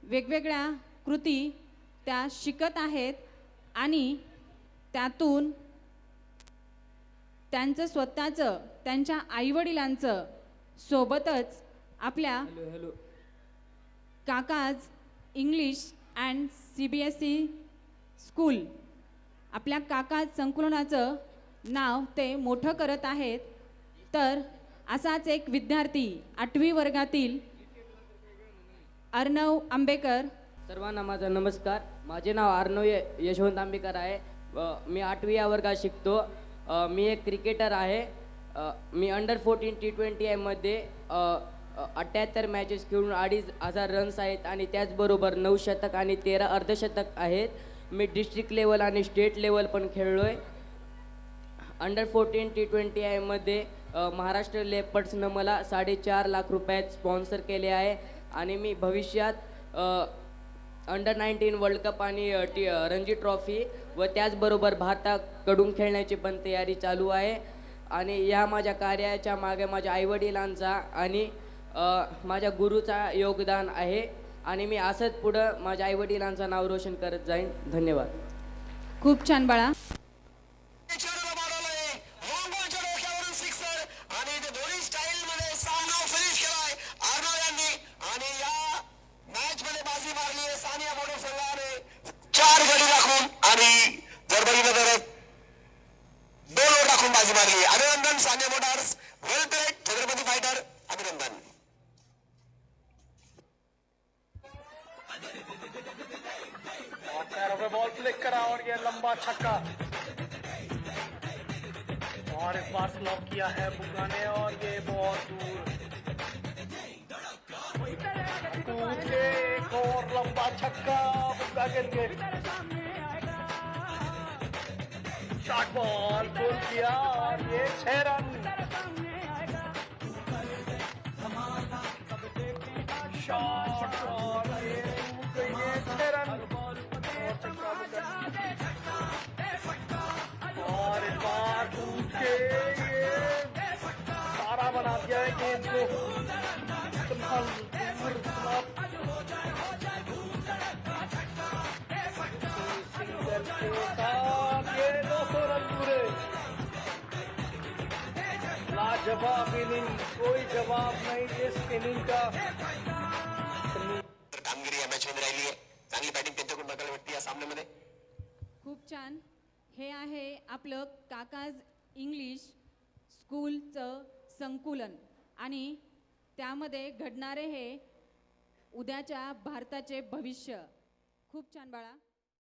वेगवेगळ्या कृती त्या शिकत आहेत आणि त्यातून त्यांचं स्वतःचं, त्यांच्या आईवडिलांचं, सोबतच आपल्या काकाज इंग्लिश अँड CBSE स्कूल, आपल्या काकाज संकुलनाचं नाव ते मोठं करत आहेत. तर असाच एक विद्यार्थी 8वी वर्गातील अर्णव आंबेकर. सर्वांना माझा नमस्कार. माझे नाव अर्णव यशवंत आंबेकर आहे. मी 8वी या वर्गात शिकतो. मी एक क्रिकेटर आहे. मी अंडर 14 T20 मध्ये 78 मॅचेस खेळून 2,500 रन्स आहेत आणि त्याचबरोबर 9 शतक आणि 13 अर्धशतक आहेत. मी डिस्ट्रिक्ट लेवल आणि स्टेट लेवल पण खेळलो आहे. अंडर 14 T20 मध्ये महाराष्ट्र लेपर्ड्सनं मला 4.5 लाख रुपयात स्पॉन्सर केले आहे आणि मी भविष्यात अंडर 19 वर्ल्ड कप आणि रणजी ट्रॉफी व त्याचबरोबर भारताकडून खेळण्याची पण तयारी चालू आहे. आणि या माझ्या कार्याच्या मागे माझ्या आईवडिलांचा आणि माझ्या गुरुचा योगदान आहे आणि मी असंच पुढं माझ्या आईवडिलांचं नाव रोशन करत जाईन. धन्यवाद. खूप छान बाळा. अभिनंदन सानिया मोटर्स, वेल प्लेड छत्रपति फाइटर. अभिनंदन. पैरों पे बॉल फ्लिक करा और ये लंबा छक्का और इस बार स्लॉप किया है बुग्गा ने और ये बहुत दूर कूद के एक और लंबा छक्का बुग्गा गिर के शॉट बॉल पुल किया और ये 6 रन. शॉट और ये 6 रन और इस बार कूद के ये सारा बना दिया है गेंद को. सिंगल के साथ ये 200 रन पूरे. लाजवाब इनिंग, कोई जवाब नहीं इस इनिंग का. कामगिरी या मॅच मध्ये राहिली आहे. चांगली बॅटिंग त्यांच्याकडून बघायला भेटते या सामन्यामध्ये. खूप छान. हे आहे आपलं काकाज इंग्लिश स्कूलचं संकुलन आणि त्यामध्ये घडणारे हे उद्याच्या भारताचे भविष्य. खूप छान बाळा.